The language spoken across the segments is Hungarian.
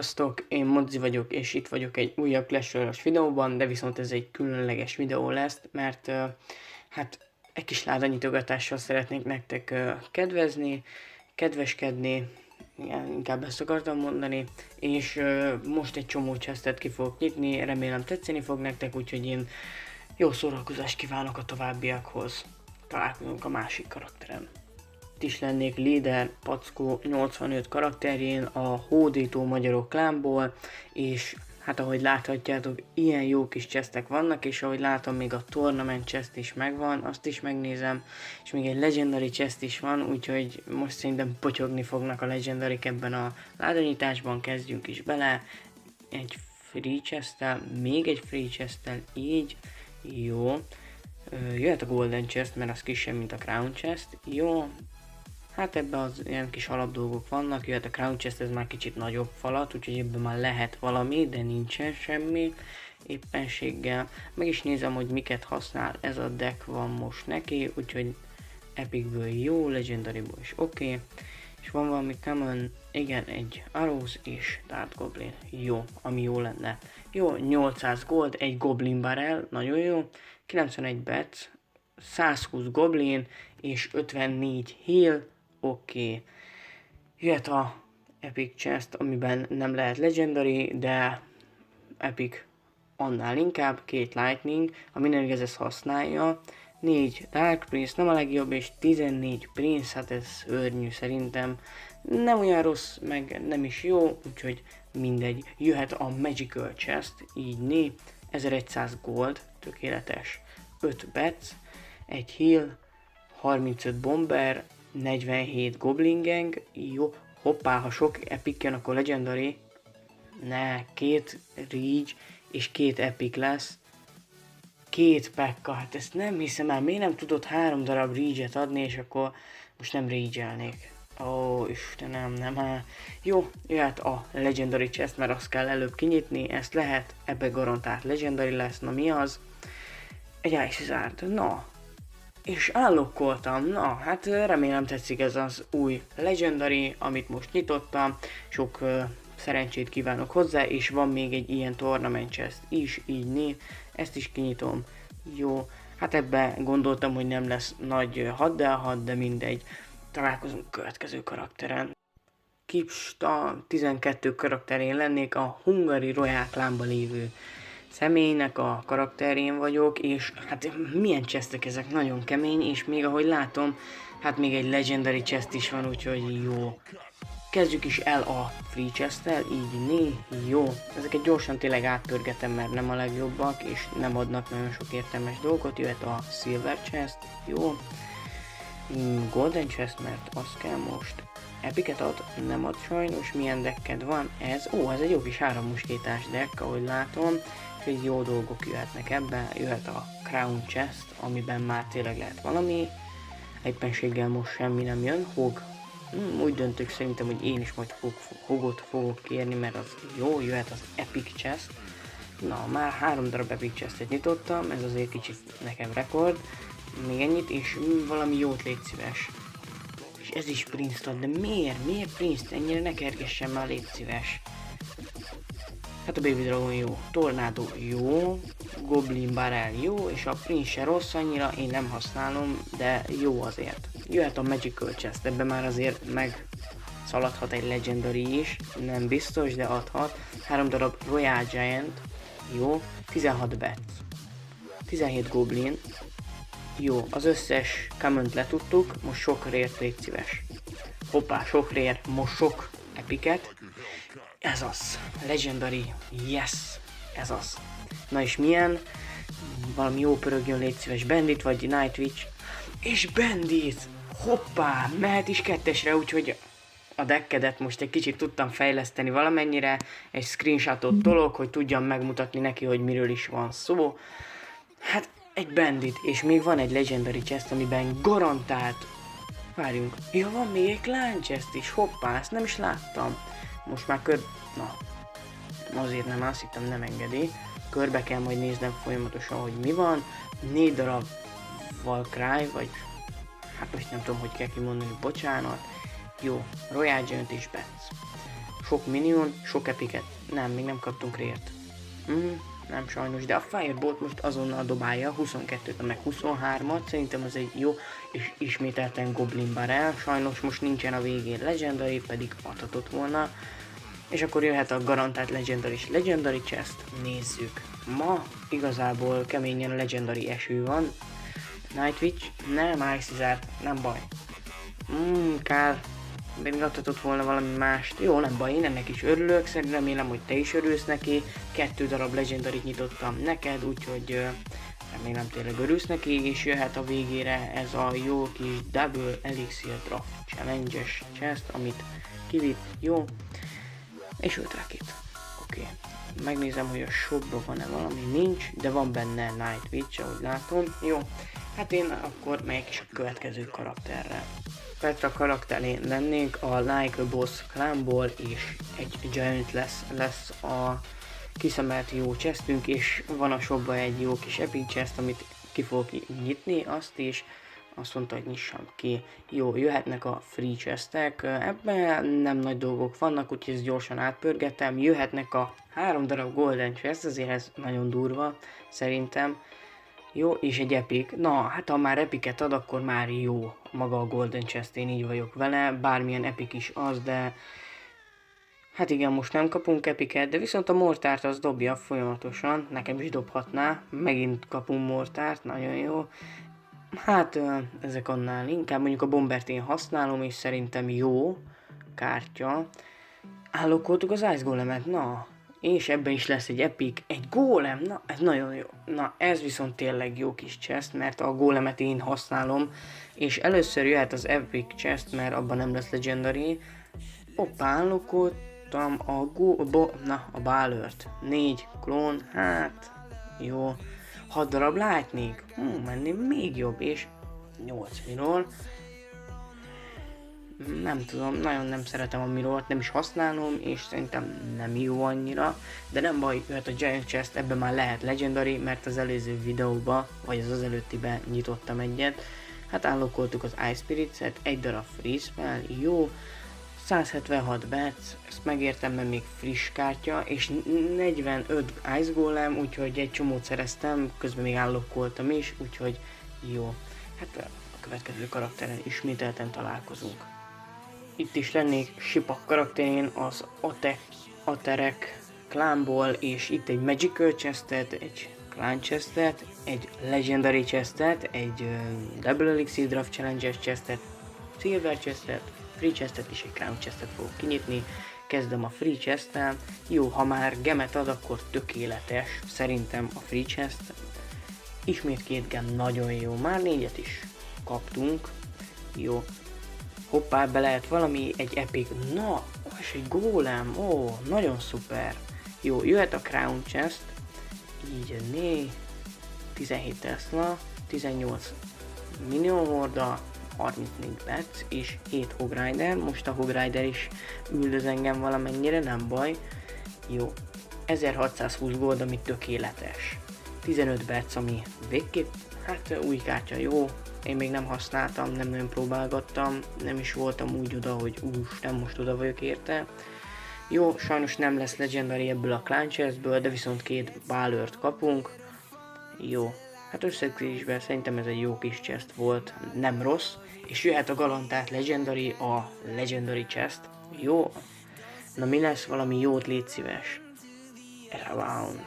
Sziasztok, én Modzi vagyok, és itt vagyok egy újabb Clash Royale-os videóban, de viszont ez egy különleges videó lesz, mert hát egy kis ládanyitogatással szeretnék nektek kedveskedni, igen, inkább ezt akartam mondani, és most egy csomó chestet ki fogok nyitni, remélem tetszeni fog nektek, úgyhogy én jó szórakozást kívánok a továbbiakhoz. Találkozunk a másik karakterem. Itt is lennék Líder Packó 85 karakterjén a hódító magyarok klánból, és hát ahogy láthatjátok, ilyen jó kis chestek vannak, és ahogy látom, még a tournament chest is megvan, azt is megnézem, és még egy legendary chest is van, úgyhogy most szerintem potyogni fognak a legendaryk ebben a ládanyításban, kezdjünk is bele. Egy free chesttel, még egy free chesttel, így, jó. Jöhet a golden chest, mert az kisebb, mint a crown chest, jó. Hát ebben az ilyen kis alapdolgok vannak, jöhet a crown chest, ez már kicsit nagyobb falat, úgyhogy ebben már lehet valami, de nincsen semmi éppenséggel. Meg is nézem, hogy miket használ, ez a deck van most neki, úgyhogy epicből jó, legendaryból is oké. És van valami common, igen, egy Arrows és Dart Goblin, jó, ami jó lenne. Jó, 800 gold, egy Goblin Barrel, nagyon jó, 91 bet, 120 Goblin és 54 heal, oké. Jöhet a Epic Chest, amiben nem lehet Legendary, de Epic annál inkább, 2 Lightning, a Minergez ezt használja, 4 Dark Prince, nem a legjobb, és 14 Prince, hát ez szörnyű szerintem. Nem olyan rossz, meg nem is jó, úgyhogy mindegy. Jöhet a Magical Chest, így 1100 gold, tökéletes, 5 bets, egy heal, 35 bomber, 47 goblin gang, jó, hoppá, ha sok epic jön, akkor legendary, ne, 2 reach és 2 epic lesz, 2 pekka, hát ezt nem hiszem el, miért nem tudod 3 darab reach-et adni, és akkor most nem reach-elnék. Ó, Istenem, nem. Jó, jöhet a Legendary Chest, mert azt kell előbb kinyitni, ezt lehet, ebbe garantált Legendary lesz, na mi az? Egy Ice Wizard, na. És állokkoltam, na, hát remélem tetszik ez az új Legendary, amit most nyitottam, sok szerencsét kívánok hozzá, és van még egy ilyen Tournament Chest is, így ezt is kinyitom, jó, hát ebbe gondoltam, hogy nem lesz nagy 6x6, de mindegy, találkozunk következő karakteren. Kipsta 12 karakterén lennék, a Hungary Royal Clanba lévő személynek a karakterén vagyok, és hát milyen chestek ezek, nagyon kemény, és még ahogy látom, hát még egy Legendary chest is van, úgyhogy jó. Kezdjük is el a free chesttel, így jó. Ezeket gyorsan tényleg átpörgetem, mert nem a legjobbak, és nem adnak nagyon sok értelmes dolgot, jöhet a silver chest, jó. Golden chest, mert azt kell most. Epicet ad, nem ad sajnos, milyen decked van, ez egy jó kis 3 muskétás deck, ahogy látom, és jó dolgok jöhetnek ebbe, jöhet a Crown Chest, amiben már tényleg lehet valami, éppenséggel most semmi nem jön, Hog, úgy döntök szerintem, hogy én is majd Hogot fogok kérni, mert az jó, jöhet az Epic Chest, na már 3 darab Epic Chestet nyitottam, ez azért kicsit nekem rekord, még ennyit, és valami jót légy szíves. És ez is Prince-t ad, de miért Prince-t? Ennyire ne kergessen már, légy szíves. Hát a Baby Dragon jó, Tornado jó, Goblin Barrel jó, és a Prince se rossz annyira, én nem használom, de jó azért. Jöhet a Magical Chest, ebben már azért megszaladhat egy Legendary is, nem biztos, de adhat. 3 darab Royal Giant, jó, 16 bets, 17 Goblin, jó, az összes common-t letudtuk, most sok rare-t légy szíves. Hoppá, sok rare, most sok epicet. Ez az, Legendary, yes, ez az. Na és milyen? Valami jó pörögjön, légy szíves, Bandit vagy Night Witch. És Bandit! Hoppá, mehet is 2-esre, úgyhogy a deckedet most egy kicsit tudtam fejleszteni valamennyire. Egy screenshotot tolok, hogy tudjam megmutatni neki, hogy miről is van szó. Hát egy Bandit, és még van egy Legendary Chest, amiben garantált... Várjunk, ja, van még egy Clan Chest is, hoppá, ezt nem is láttam. Most már na, azért nem, azt hittem nem engedi. Körbe kell majd néznem folyamatosan, hogy mi van. 4 darab Valkyrie, vagy... Hát most nem tudom, hogy kell kimondani, bocsánat. Jó, Royal Giant és Bets. sok minion, sok epiket. Nem, még nem kaptunk rért. Nem sajnos, de a Firebolt most azonnal dobálja 22-t, meg 23-at, szerintem az egy jó, és ismételten Goblin Barrel, sajnos most nincsen a végén Legendary, pedig adhatott volna. És akkor jöhet a garantált Legendary Chest, nézzük. Ma igazából keményen a Legendary eső van. Night Witch, nem Ice nem baj. Kár, még adhatott volna valami mást. Jó, nem baj, én ennek is örülök, szerintem remélem, hogy te is örülsz neki. 2 darab Legendary-t nyitottam neked, úgyhogy remélem tényleg örülsz neki, és jöhet a végére ez a jó kis Double Elixir Draft Challenge-es chest, amit kivitt, jó. És 5 rakét. Oké. Megnézem, hogy a shopban van-e valami, nincs, de van benne Night Witch, ahogy látom. Jó, hát én akkor megyek is a következő karakterre. Petra karakterén lennénk a Like a Boss clanból, és egy Giant lesz a kiszemelt jó chestünk, és van a shopban egy jó kis epic chest, amit ki fogok nyitni, azt is. Azt mondta, hogy nyissam ki. Jó, jöhetnek a free chestek, ebben nem nagy dolgok vannak, úgyhogy ezt gyorsan átpörgetem. Jöhetnek a 3 darab golden chest, azért ez nagyon durva, szerintem. Jó, és egy epic. Na, hát ha már epicet ad, akkor már jó maga a golden chest, én így vagyok vele. Bármilyen epic is az, de... Hát igen, most nem kapunk epicet, de viszont a mortárt az dobja folyamatosan. Nekem is dobhatná. Megint kapunk mortárt, nagyon jó. Hát ezek annál inkább, mondjuk a bombert én használom, és szerintem jó kártya. Állokkoltuk az Ice Golemet, na, és ebben is lesz egy epic, egy golem, na, ez nagyon jó. Na, ez viszont tényleg jó kis chest, mert a golemet én használom, és először jöhet az epic chest, mert abban nem lesz legendary. Hoppá, állokkoltam a Balört, 4 klón, hát, jó. 6 darab lightning, menni még jobb, és 8 mirror. Nem tudom, nagyon nem szeretem a mirrort, nem is használom, és szerintem nem jó annyira. De nem baj, jöhet a Giant Chest, ebben már lehet Legendary, mert az előző videóba, vagy az előttiben nyitottam egyet. Hát állokkoltuk az Ice Spirits-et, 1 darab free spell, jó. 176 bets, ezt megértem, mert még friss kártya, és 45 Ice Golem, úgyhogy egy csomót szereztem, közben még állokkoltam is, úgyhogy jó. Hát a következő karakteren ismételten találkozunk. Itt is lennék Sipak karakterén az Aterek klánból, és itt egy Magical chestet, egy Clan chestet, egy Legendary chestet, egy Double Elixir Draft Challenge chestet, Silver chestet, free chestet és egy crown chestet fogok kinyitni. Kezdem a free chesttel. Jó, ha már gemet ad, akkor tökéletes. Szerintem a free chest. Ismét 2 gem, nagyon jó. Már 4-et is kaptunk. Jó. Hoppá, ebbe lehet valami, egy epic. Na, és egy golem. Ó, nagyon szuper. Jó, jöhet a crown chest. Így 17 Tesla, 18 Minion Horda, 34 Bats és 7 Hog Rider. Most a Hog Rider is üldöz engem valamennyire, nem baj. Jó, 1620 gold, ami tökéletes. 15 Bats, ami végképp, hát új kártya, jó. Én még nem használtam, nem nagyon próbálgattam, nem is voltam úgy oda, hogy úristen, most oda vagyok érte. Jó, sajnos nem lesz Legendary ebből a Clan Chestből, de viszont 2 Balört kapunk. Jó, hát összegzésben szerintem ez egy jó kis chest volt, nem rossz. És jöhet a garantált Legendary, a Legendary Chest. Jó, na mi lesz, valami jót, légy szíves. Around.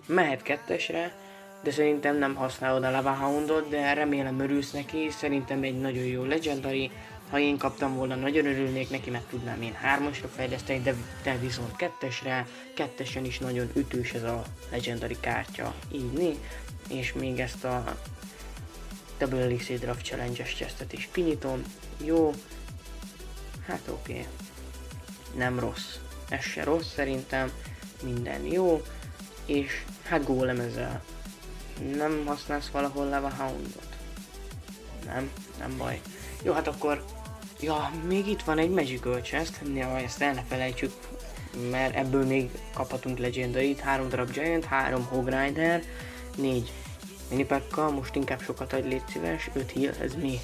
Mehet 2-esre, de szerintem nem használod a Lava Houndot, de remélem örülsz neki, szerintem egy nagyon jó Legendary. Ha én kaptam volna, nagyon örülnék neki, mert tudnám én 3-asra fejleszteni, de te viszont 2-esre, 2-esen is nagyon ütős ez a Legendary kártya, így. És még ezt a Double Elixir Draft Challenge-es chestet is kinyitom, jó, hát oké. Nem rossz, ez se rossz szerintem, minden jó, és hát golem ezzel. Nem használsz valahol Lava Houndot? Nem baj. Jó, hát akkor, ja, még itt van egy Magical Chest, ja, ezt el ne felejtsük, mert ebből még kaphatunk Legendary-t, 3 darab Giant, 3 Hog Rider, 4 Minipekka, most inkább sokat adj, légy szíves, 5 heal, ez mi?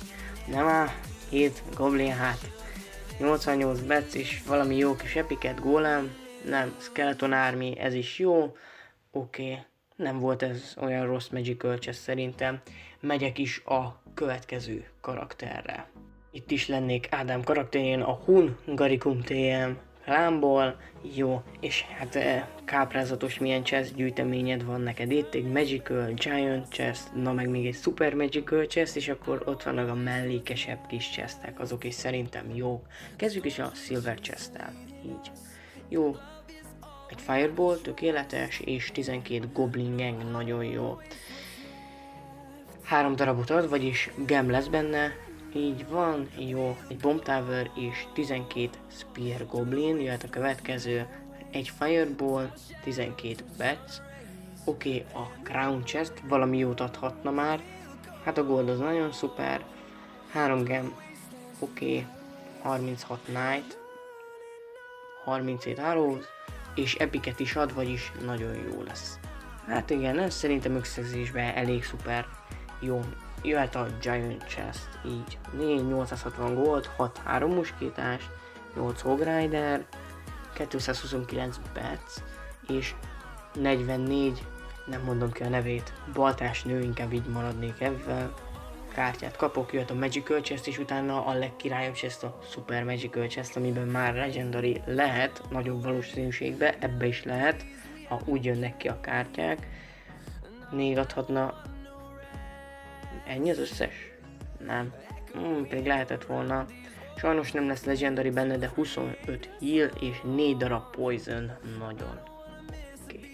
Nem áll, 7 Goblin, hát 88 Betsz és valami jó kis epiket, Golem, nem, Skeleton Army, ez is jó, oké. Nem volt ez olyan rossz Magical Chest szerintem. Megyek is a következő karakterre. Itt is lennék Ádám karakterén, a Hungaricum TM lámból. Jó, és hát káprázatos milyen chest gyűjteményed van neked itt, egy Magical Giant Chest, na meg még egy Super Magical Chest, és akkor ott vannak a mellékesebb kis chestek, azok is szerintem jók. Kezdjük is a Silver Chest-tel, így. Jó, egy Fireball, tökéletes, és 12 Goblin Gang, nagyon jó. 3 darabot ad, vagyis gem lesz benne, így van, jó. Egy Bomb Tower és 12 Spear Goblin, jöhet a következő. Egy Fireball, 12 Bats. Oké, a Crown Chest, valami jót adhatna már. Hát a Gold az nagyon szuper. 3 gem, oké. 36 Knight. 37 Arrows. És epiket is ad, vagyis nagyon jó lesz. Hát igen, ez szerintem összegzésben elég szuper. Jó, jöhet a Giant Chest, így 860 gold, 6 3 muskétás, 8 Hog Rider, 229 Bats, és 44, nem mondom ki a nevét, baltás nő, inkább így maradnék ebben. Kártyát kapok, jöhet a Magical Chest, és utána a legkirályabb chest, a Super Magical Chest, amiben már Legendary lehet, nagyobb valószínűségben, ebbe is lehet, ha úgy jönnek ki a kártyák. 4 adhatna. Ennyi az összes? Nem. Pedig lehetett volna. Sajnos nem lesz Legendary benne, de 25 heal és 4 darab poison. Nagyon. Okay.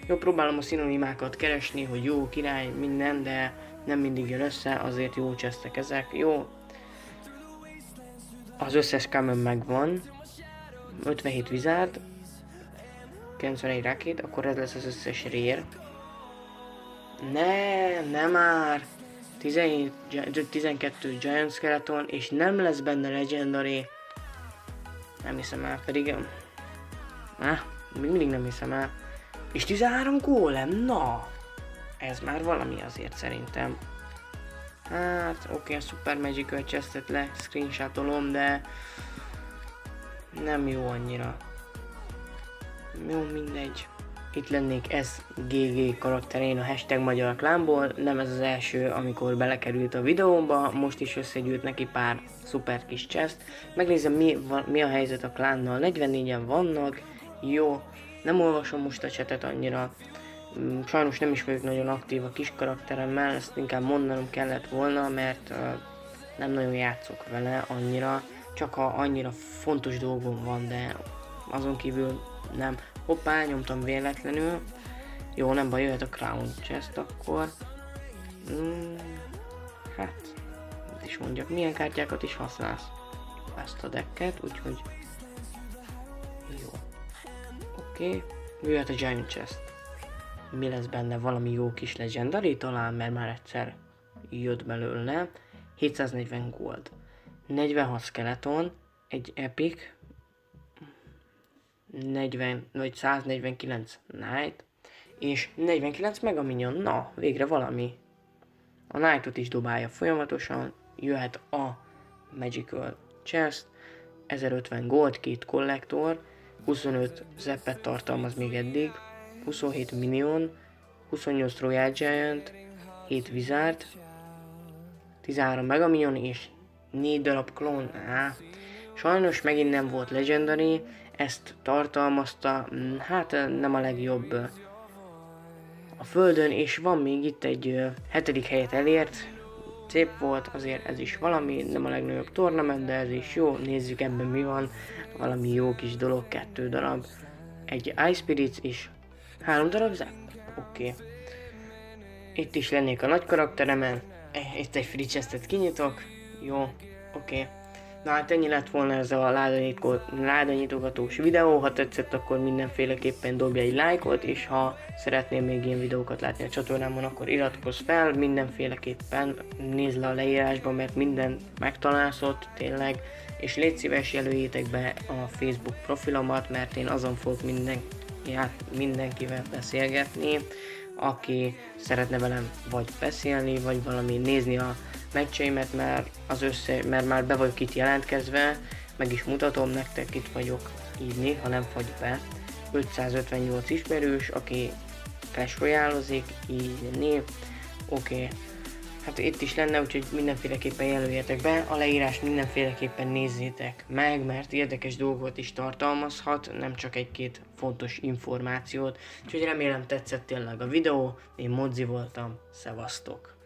Jó, próbálom a szinonimákat keresni, hogy jó, király, minden, de nem mindig jön össze, azért jó chestek ezek. Jó. Az összes common megvan. 57 Wizard. 91 Rocket, akkor ez lesz az összes rare. Nem már! 12 Giant Skeleton, és nem lesz benne Legendary. Nem hiszem el, pedig... még mindig nem hiszem el. És 13 Golem, na! Ez már valami azért szerintem. Hát, oké, a Super Magical Chestet le screenshotolom, de... nem jó annyira. Jó, mindegy. Itt lennék SGG karakterén a hashtag magyar klámból, nem ez az első, amikor belekerült a videóba, most is összegyűjt neki pár szuper kis chest. Megnézem mi a helyzet a klánnal, 44-en vannak, jó, nem olvasom most a chatet annyira, sajnos nem is vagyok nagyon aktív a kis karakteremmel, ezt inkább mondanom kellett volna, mert nem nagyon játszok vele annyira, csak ha annyira fontos dolgom van, de azon kívül nem. Hoppá, nyomtam véletlenül. Jó, nem baj, jöhet a Crown Chest akkor. Hát, mit is mondjak, milyen kártyákat is használsz? Ezt a decket, úgyhogy... jó. Oké, jöhet a Giant Chest. Mi lesz benne? Valami jó kis Legendary talán, mert már egyszer jött belőle. 740 gold. 46 Skeleton, egy Epic, 40 vagy 149 Knight, és 49 Mega Minion. Na, végre valami. A Knightot is dobálja folyamatosan, jöhet a Magical Chest, 1050 Gold, 2 Kollektor, 25 Zeppet tartalmaz még eddig, 27 Minion, 28 Royal Giant, 7 Wizard, 13 Mega Minion és 4 darab klón. Sajnos megint nem volt Legendary, ezt tartalmazta, hát nem a legjobb a földön, és van még itt egy 7. helyet elért, szép volt, azért ez is valami, nem a legnagyobb tornament, de ez is jó, nézzük ebben mi van, valami jó kis dolog, 2 darab, egy Ice Spirits és 3 darab Zap, oké. Itt is lennék a nagy karakteremen, itt egy free chestet kinyitok, jó, oké. Na hát ennyi lett volna ez a ládanyitogatós videó, ha tetszett, akkor mindenféleképpen dobj egy lájkot, és ha szeretnél még ilyen videókat látni a csatornámon, akkor iratkozz fel, mindenféleképpen nézd le a leírásba, mert mindent megtalálsz ott, tényleg, és légy szíves, jelöljétek be a Facebook profilomat, mert én azon fogok mindenkivel beszélgetni, aki szeretne velem vagy beszélni, vagy valami nézni a meccseimet, mert már be vagyok itt jelentkezve, meg is mutatom nektek, itt vagyok, így néha nem fagy be. 558 ismerős, aki Clash Royale-ozik, így név, oké. Hát itt is lenne, úgyhogy mindenféleképpen jelöljetek be, a leírást mindenféleképpen nézzétek meg, mert érdekes dolgot is tartalmazhat, nem csak egy-két fontos információt. Úgyhogy remélem tetszett tényleg a videó, én Modzi voltam, szevasztok!